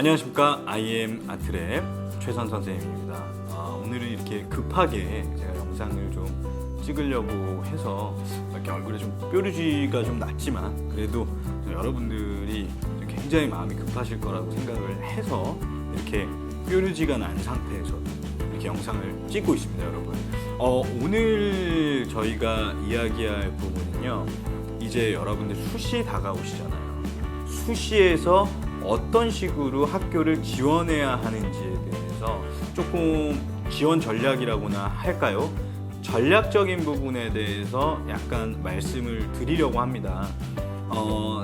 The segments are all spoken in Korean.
안녕하십니까. IM 아트랩 최선 선생님입니다. 오늘은 이렇게 급하게 제가 영상을 좀 찍으려고 해서 이렇게 얼굴에 좀 뾰루지가 좀 났지만 그래도 여러분들이 굉장히 마음이 급하실 거라고 생각을 해서 이렇게 뾰루지가 난 상태에서 이렇게 영상을 찍고 있습니다, 여러분. 오늘 저희가 이야기할 부분은요, 이제 여러분들 수시 다가오시잖아요. 수시에서 어떤 식으로 학교를 지원해야 하는지에 대해서 조금 지원 전략이라고나 할까요? 전략적인 부분에 대해서 약간 말씀을 드리려고 합니다.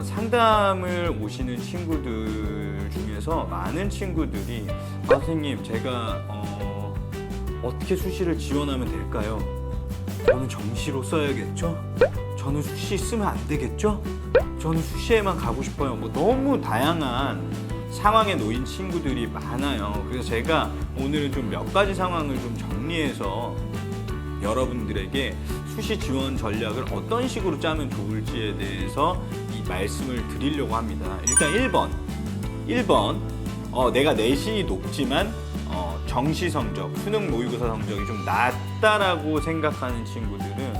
상담을 오시는 친구들 중에서 많은 친구들이 선생님, 제가 어떻게 수시를 지원하면 될까요? 저는 정시로 써야겠죠? 저는 수시 쓰면 안 되겠죠? 저는 수시에만 가고 싶어요. 너무 다양한 상황에 놓인 친구들이 많아요. 그래서 제가 오늘은 좀 몇 가지 상황을 좀 정리해서 여러분들에게 수시 지원 전략을 어떤 식으로 짜면 좋을지에 대해서 이 말씀을 드리려고 합니다. 일단 1번 내가 내신이 높지만 정시 성적, 수능 모의고사 성적이 좀 낮다라고 생각하는 친구들은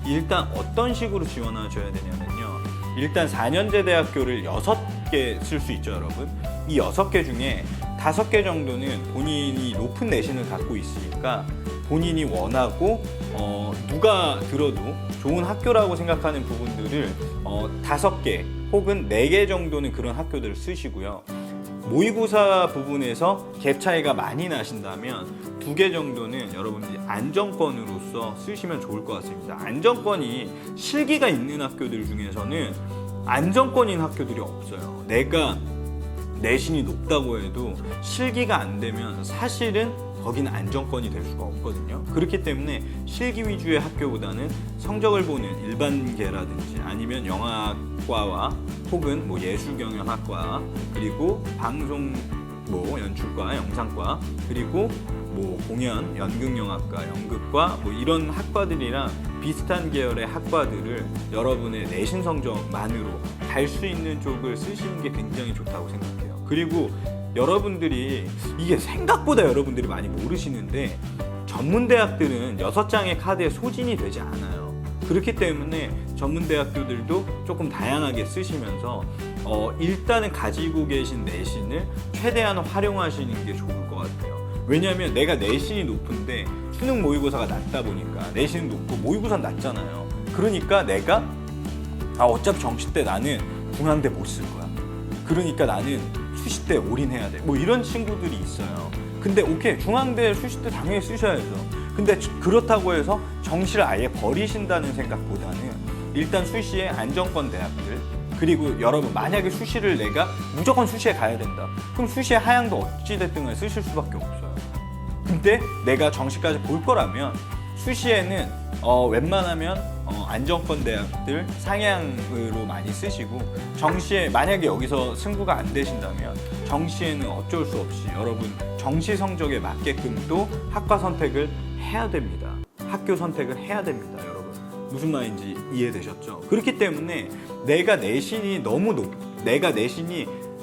일단 어떤 식으로 지원하셔야 되냐면요, 일단 4년제 대학교를 6개 쓸 수 있죠, 여러분. 이 6개 중에 5개 정도는 본인이 높은 내신을 갖고 있으니까 본인이 원하고 누가 들어도 좋은 학교라고 생각하는 부분들을 5개 혹은 4개 정도는 그런 학교들을 쓰시고요. 모의고사 부분에서 갭 차이가 많이 나신다면 2개 정도는 여러분들이 안정권으로서 쓰시면 좋을 것 같습니다. 안정권이 실기가 있는 학교들 중에서는 안정권인 학교들이 없어요. 내가 내신이 높다고 해도 실기가 안 되면 사실은 거기는 안정권이 될 수가 없거든요. 그렇기 때문에 실기 위주의 학교보다는 성적을 보는 일반계라든지 아니면 영화학과와 혹은 예술경영학과, 그리고 방송 연출과, 영상과, 그리고 공연, 연극영화과, 연극과 이런 학과들이랑 비슷한 계열의 학과들을 여러분의 내신 성적만으로 갈 수 있는 쪽을 쓰시는 게 굉장히 좋다고 생각해요. 그리고 여러분들이 이게 생각보다 여러분들이 많이 모르시는데 전문대학들은 6장의 카드에 소진이 되지 않아요. 그렇기 때문에 전문대학교들도 조금 다양하게 쓰시면서 일단은 가지고 계신 내신을 최대한 활용하시는 게 좋을 것 같아요. 왜냐하면 내가 내신이 높은데 수능 모의고사가 낮다 보니까, 내신이 높고 모의고사는 낮잖아요. 그러니까 내가 어차피 정시 때 나는 중앙대 못 쓸 거야. 그러니까 나는 수시 때 올인해야 돼. 이런 친구들이 있어요. 근데 오케이, 중앙대 수시 때 당연히 쓰셔야죠. 근데 그렇다고 해서 정시를 아예 버리신다는 생각보다는 일단 수시에 안정권 대학들, 그리고 여러분 만약에 수시를 내가 무조건 수시에 가야 된다. 그럼 수시에 하향도 어찌됐든 간에 쓰실 수밖에 없어요. 근데 내가 정시까지 볼 거라면 수시에는 웬만하면 안정권 대학들 상향으로 많이 쓰시고, 정시에 만약에 여기서 승부가 안 되신다면 정시에는 어쩔 수 없이 여러분 정시 성적에 맞게끔 또 학과 선택을 해야 됩니다. 학교 선택을 해야 됩니다, 여러분. 무슨 말인지 이해되셨죠? 그렇기 때문에 내가 내신이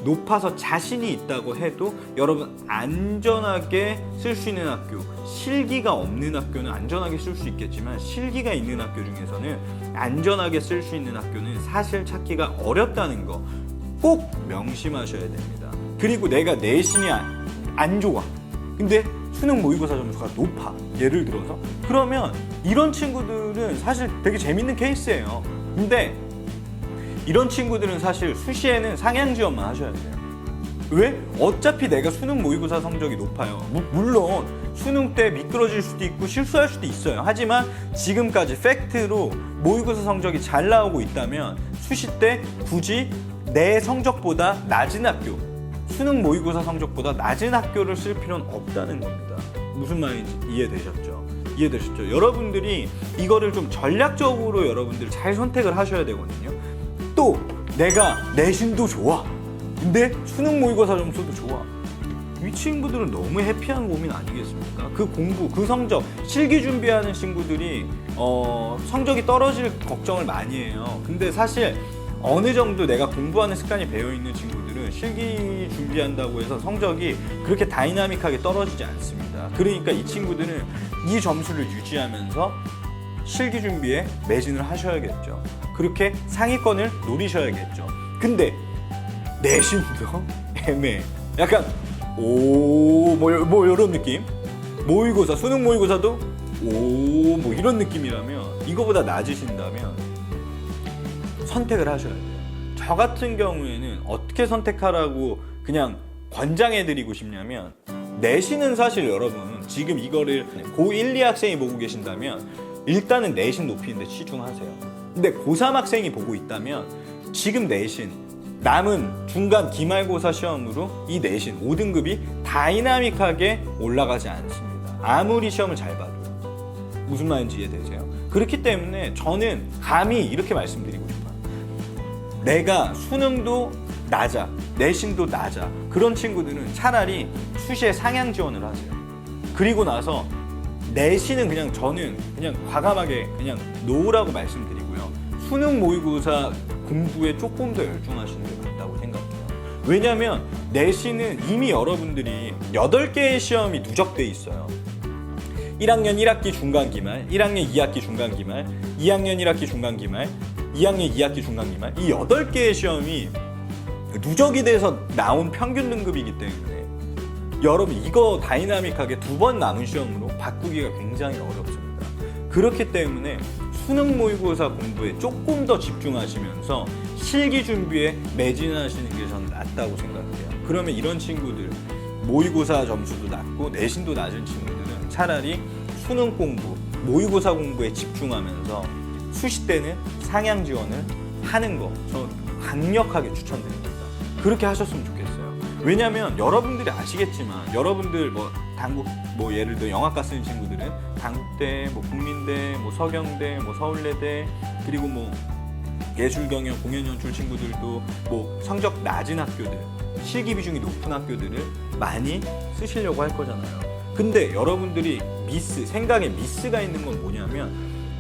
높아서 자신이 있다고 해도 여러분 안전하게 쓸 수 있는 학교, 실기가 없는 학교는 안전하게 쓸 수 있겠지만 실기가 있는 학교 중에서는 안전하게 쓸 수 있는 학교는 사실 찾기가 어렵다는 거 꼭 명심하셔야 됩니다. 그리고 내가 내신이 안 좋아, 근데 수능 모의고사 점수가 높아, 예를 들어서, 그러면 이런 친구들은 사실 되게 재밌는 케이스예요. 근데 이런 친구들은 사실 수시에는 상향 지원만 하셔야 돼요. 왜? 어차피 내가 수능 모의고사 성적이 높아요. 물론 수능 때 미끄러질 수도 있고 실수할 수도 있어요. 하지만 지금까지 팩트로 모의고사 성적이 잘 나오고 있다면 수시 때 굳이 내 성적보다 낮은 학교, 수능 모의고사 성적보다 낮은 학교를 쓸 필요는 없다는 겁니다. 무슨 말인지 이해되셨죠? 여러분들이 이거를 좀 전략적으로 여러분들 잘 선택을 하셔야 되거든요. 또 내가 내신도 좋아, 근데 수능 모의고사 점수도 좋아. 이 친구들은 너무 해피한 고민 아니겠습니까? 그 공부, 그 성적, 실기 준비하는 친구들이 성적이 떨어질 걱정을 많이 해요. 근데 사실 어느 정도 내가 공부하는 습관이 배어있는 친구들은 실기 준비한다고 해서 성적이 그렇게 다이나믹하게 떨어지지 않습니다. 그러니까 이 친구들은 이 점수를 유지하면서 실기 준비에 매진을 하셔야겠죠. 그렇게 상위권을 노리셔야겠죠. 근데 내신도 애매해. 약간 뭐 이런 느낌? 모의고사, 수능 모의고사도 뭐 이런 느낌이라면, 이거보다 낮으신다면 선택을 하셔야 돼요. 저 같은 경우에는 어떻게 선택하라고 그냥 권장해드리고 싶냐면, 내신은 사실 여러분 지금 이거를 고1, 2학생이 보고 계신다면 일단은 내신 높이는 데 치중하세요. 근데 고3 학생이 보고 있다면 지금 내신, 남은 중간 기말고사 시험으로 이 내신 5등급이 다이나믹하게 올라가지 않습니다. 아무리 시험을 잘 봐도. 무슨 말인지 이해되세요? 그렇기 때문에 저는 감히 이렇게 말씀드리고 싶어요. 내가 수능도 낮아, 내신도 낮아, 그런 친구들은 차라리 수시에 상향 지원을 하세요. 그리고 나서 내신은 그냥 저는 그냥 과감하게 그냥 놓으라고 말씀드리고요. 수능 모의고사 공부에 조금 더 열중하시는 게 맞다고 생각해요. 왜냐면 내신은 이미 여러분들이 8개의 시험이 누적돼 있어요. 1학년 1학기 중간기말, 1학년 2학기 중간기말, 2학년 1학기 중간기말, 2학년 2학기 중간기말, 이 8개의 시험이 누적이 돼서 나온 평균 등급이기 때문에 여러분 이거 다이나믹하게 2번 남은 시험으로 바꾸기가 굉장히 어렵습니다. 그렇기 때문에 수능 모의고사 공부에 조금 더 집중하시면서 실기 준비에 매진하시는 게 저는 낫다고 생각해요. 그러면 이런 친구들, 모의고사 점수도 낮고 내신도 낮은 친구들은 차라리 수능 공부, 모의고사 공부에 집중하면서 수시 때는 상향 지원을 하는 거 저 강력하게 추천드립니다. 그렇게 하셨으면 좋겠어요. 왜냐면 여러분들이 아시겠지만, 여러분들 단국 예를 들어 영화과 쓰는 친구들은 단국대, 국민대, 서경대, 서울예대, 그리고 예술경영, 공연연출 친구들도 성적 낮은 학교들, 실기 비중이 높은 학교들을 많이 쓰시려고 할 거잖아요. 근데 여러분들이 생각에 미스가 있는 건 뭐냐면,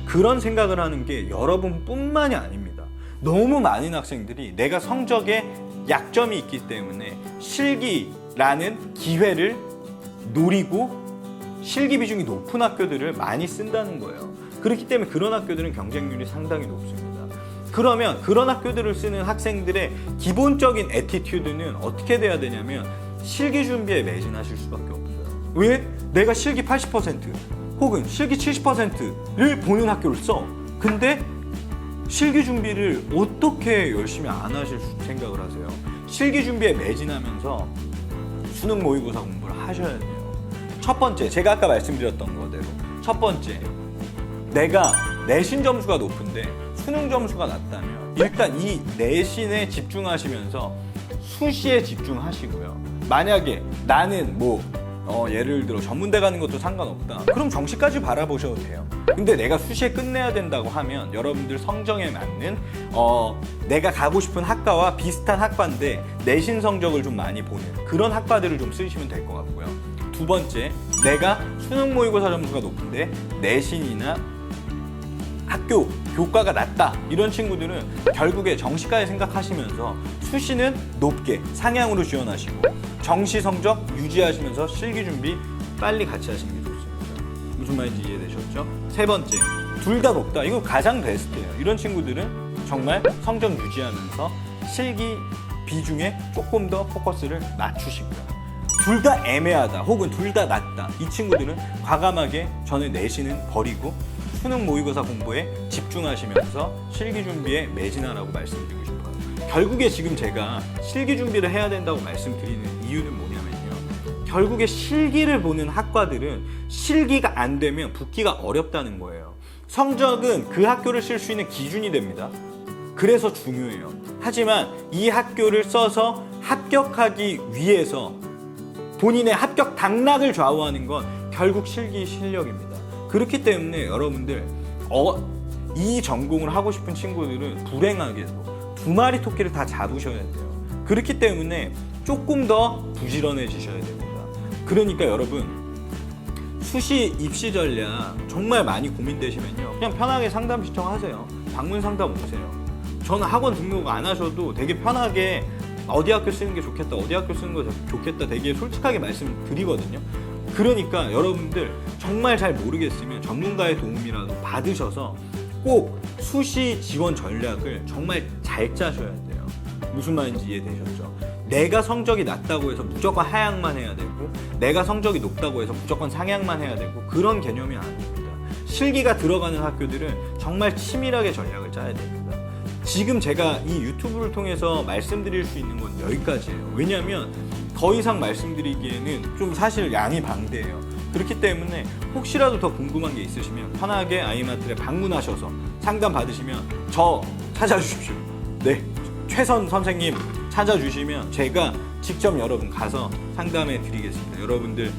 그런 생각을 하는 게 여러분뿐만이 아닙니다. 너무 많은 학생들이 내가 성적에 약점이 있기 때문에 실기라는 기회를 노리고 실기 비중이 높은 학교들을 많이 쓴다는 거예요. 그렇기 때문에 그런 학교들은 경쟁률이 상당히 높습니다. 그러면 그런 학교들을 쓰는 학생들의 기본적인 애티튜드는 어떻게 돼야 되냐면, 실기 준비에 매진하실 수밖에 없어요. 왜? 내가 실기 80% 혹은 실기 70%를 보는 학교를 써. 근데 실기 준비를 어떻게 열심히 안 하실 생각을 하세요? 실기 준비에 매진하면서 수능 모의고사 공부를 하셔야 돼요. 첫 번째, 제가 아까 말씀드렸던 거대로 첫 번째, 내가 내신 점수가 높은데 수능 점수가 낮다면 일단 이 내신에 집중하시면서 수시에 집중하시고요. 만약에 나는 예를 들어 전문대 가는 것도 상관없다, 그럼 정시까지 바라보셔도 돼요. 근데 내가 수시에 끝내야 된다고 하면 여러분들 성적에 맞는 내가 가고 싶은 학과와 비슷한 학과인데 내신 성적을 좀 많이 보는 그런 학과들을 좀 쓰시면 될 것 같고요. 두 번째, 내가 수능 모의고사 점수가 높은데 내신이나 학교 교과가 낮다, 이런 친구들은 결국에 정시까지 생각하시면서 수시는 높게 상향으로 지원하시고 정시 성적 유지하시면서 실기 준비 빨리 같이 하시는 게 좋습니다. 무슨 말인지 이해되셨죠? 세 번째, 둘 다 높다. 이거 가장 베스트예요. 이런 친구들은 정말 성적 유지하면서 실기 비중에 조금 더 포커스를 맞추시고요. 둘 다 애매하다 혹은 둘 다 낮다, 이 친구들은 과감하게 저는 내신은 버리고 수능 모의고사 공부에 집중하시면서 실기 준비에 매진하라고 말씀드리고 싶어요. 결국에 지금 제가 실기 준비를 해야 된다고 말씀드리는 이유는 뭐냐면요, 결국에 실기를 보는 학과들은 실기가 안 되면 붙기가 어렵다는 거예요. 성적은 그 학교를 쓸 수 있는 기준이 됩니다. 그래서 중요해요. 하지만 이 학교를 써서 합격하기 위해서 본인의 합격 당락을 좌우하는 건 결국 실기 실력입니다. 그렇기 때문에 여러분들 이 전공을 하고 싶은 친구들은 불행하게도 2마리 토끼를 다 잡으셔야 돼요. 그렇기 때문에 조금 더 부지런해지셔야 됩니다. 그러니까 여러분, 수시 입시 전략 정말 많이 고민되시면요, 그냥 편하게 상담 신청하세요. 방문 상담 오세요. 저는 학원 등록 안 하셔도 되게 편하게 어디 학교 쓰는 게 좋겠다, 어디 학교 쓰는 거 좋겠다 되게 솔직하게 말씀드리거든요. 그러니까 여러분들 정말 잘 모르겠으면 전문가의 도움이라도 받으셔서 꼭 수시 지원 전략을 정말 잘 짜셔야 돼요. 무슨 말인지 이해되셨죠? 내가 성적이 낮다고 해서 무조건 하향만 해야 되고, 내가 성적이 높다고 해서 무조건 상향만 해야 되고, 그런 개념이 아닙니다. 실기가 들어가는 학교들은 정말 치밀하게 전략을 짜야 됩니다. 지금 제가 이 유튜브를 통해서 말씀드릴 수 있는 건 여기까지예요. 왜냐하면 더 이상 말씀드리기에는 좀 사실 양이 방대해요. 그렇기 때문에 혹시라도 더 궁금한 게 있으시면 편하게 아이마트에 방문하셔서 상담 받으시면 저 찾아주십시오. 네, 최선 선생님 찾아주시면 제가 직접 여러분 가서 상담해 드리겠습니다. 여러분들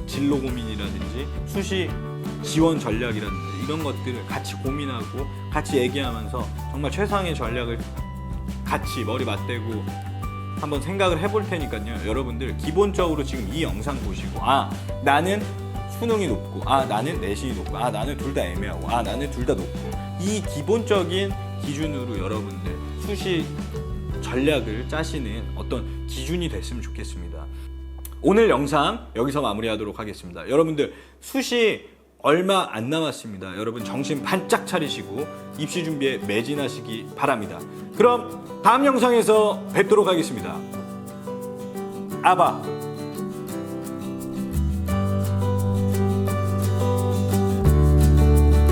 진로 고민이라든지 수시 지원 전략이라든지 이런 것들을 같이 고민하고 같이 얘기하면서 정말 최상의 전략을 같이 머리 맞대고 한번 생각을 해볼 테니까요. 여러분들 기본적으로 지금 이 영상 보시고 나는 수능이 높고 나는 내신이 높고 나는 둘 다 애매하고 나는 둘 다 높고, 이 기본적인 기준으로 여러분들 수시 전략을 짜시는 어떤 기준이 됐으면 좋겠습니다. 오늘 영상 여기서 마무리하도록 하겠습니다. 여러분들 수시 얼마 안 남았습니다. 여러분 정신 반짝 차리시고 입시 준비에 매진하시기 바랍니다. 그럼 다음 영상에서 뵙도록 하겠습니다. 아바.